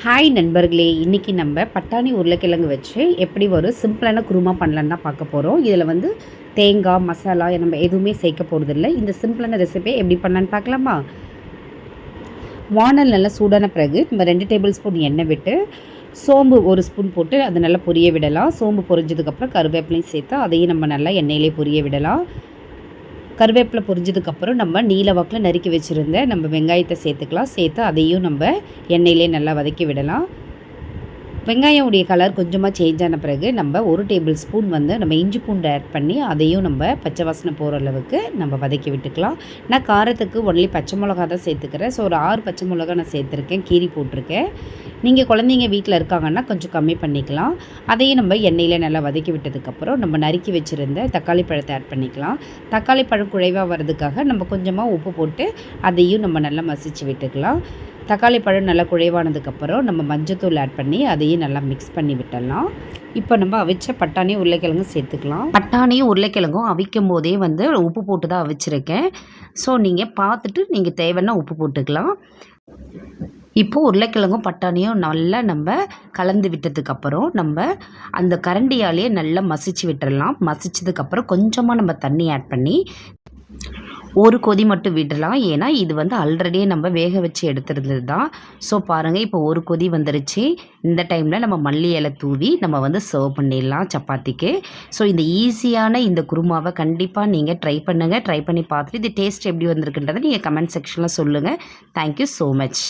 Hi நண்பர்களே, இன்றைக்கி நம்ம பட்டாணி உருளைக்கிழங்கு வச்சு எப்படி ஒரு சிம்பிளான குருமா பண்ணலான்னு தான் பார்க்க போகிறோம். இதில் வந்து தேங்காய் மசாலா நம்ம எதுவுமே சேர்க்க போகிறதில்ல. இந்த சிம்பிளான ரெசிபியை எப்படி பண்ணலான்னு பார்க்கலாமா? வானல் நல்லா சூடான பிறகு நம்ம 2 டேபிள் ஸ்பூன் எண்ணெய் விட்டு சோம்பு 1 ஸ்பூன் போட்டு அதை நல்லா பொரிய விடலாம். சோம்பு பொரிஞ்சதுக்கப்புறம் கருவேப்பிலையும் சேர்த்து அதையும் நம்ம நல்லா எண்ணெயிலே பொரிய விடலாம். கருவேப்பிலை பொரிஞ்சதுக்கப்புறம் நம்ம நீல வாக்கில் நறுக்கி வச்சுருந்த நம்ம வெங்காயத்தை சேர்த்துக்கலாம். சேர்த்து அதையும் நம்ம எண்ணெயிலே நல்லா வதக்கி விடலாம். வெங்காயம் உடைய கலர் கொஞ்சமாக சேஞ்ச் ஆன பிறகு நம்ம 1 டேபிள் ஸ்பூன் வந்து நம்ம இஞ்சி பூண்டு ஆட் பண்ணி அதையும் நம்ம பச்சை வாசனை போகிற அளவுக்கு நம்ம வதக்கி விட்டுக்கலாம். நான் காரத்துக்கு ஒன்லி பச்சை மிளகா தான் சேர்த்துக்கிறேன். ஸோ ஒரு 6 பச்சை மிளகா நான் சேர்த்துருக்கேன், கீரி போட்டிருக்கேன். நீங்கள் குழந்தைங்க வீட்டில் இருக்காங்கன்னா கொஞ்சம் கம்மி பண்ணிக்கலாம். அதையும் நம்ம எண்ணெயில் நல்லா வதக்கி விட்டதுக்கப்புறம் நம்ம நறுக்கி வச்சுருந்த தக்காளி பழத்தை ஆட் பண்ணிக்கலாம். தக்காளி பழம் குழைவாக வர்றதுக்காக நம்ம கொஞ்சமாக உப்பு போட்டு அதையும் நம்ம நல்லா மசிச்சு விட்டுக்கலாம். தக்காளி பழம் நல்லா குழைவானதுக்கப்புறம் நம்ம மஞ்சத்தூள் ஆட் பண்ணி அதையும் நல்லா மிக்ஸ் பண்ணி விட்டுடலாம். இப்போ நம்ம அவிச்ச பட்டாணி உருளைக்கிழங்கும் சேர்த்துக்கலாம். பட்டாணியும் உருளைக்கிழங்கும் அவிக்கும் போதே வந்து உப்பு போட்டு தான் அவிச்சிருக்கேன். ஸோ நீங்கள் பார்த்துட்டு நீங்கள் தேவைன்னா உப்பு போட்டுக்கலாம். இப்போது உருளைக்கிழங்கும் பட்டாணியும் நல்லா நம்ம கலந்து விட்டதுக்கப்புறம் நம்ம அந்த கரண்டியாலேயே நல்லா மசிச்சு விட்டுடலாம். மசிச்சதுக்கப்புறம் கொஞ்சமாக நம்ம தண்ணி ஆட் பண்ணி ஒரு கொதி மட்டும் விடலாம். ஏன்னா இது வந்து ஆல்ரெடியே நம்ம வேக வச்சு எடுத்துருந்தது தான். ஸோ பாருங்கள், இப்போ ஒரு கொதி வந்துருச்சு. இந்த டைமில் நம்ம மல்லி இலை தூவி நம்ம வந்து சர்வ் பண்ணிடலாம் சப்பாத்திக்கு. ஸோ இந்த ஈஸியான இந்த குருமாவை கண்டிப்பாக நீங்கள் ட்ரை பண்ணுங்கள். ட்ரை பண்ணி பார்த்துட்டு இது டேஸ்ட் எப்படி வந்திருக்குன்றதை நீங்கள் கமெண்ட் செக்ஷனில் சொல்லுங்கள். Thank you so much.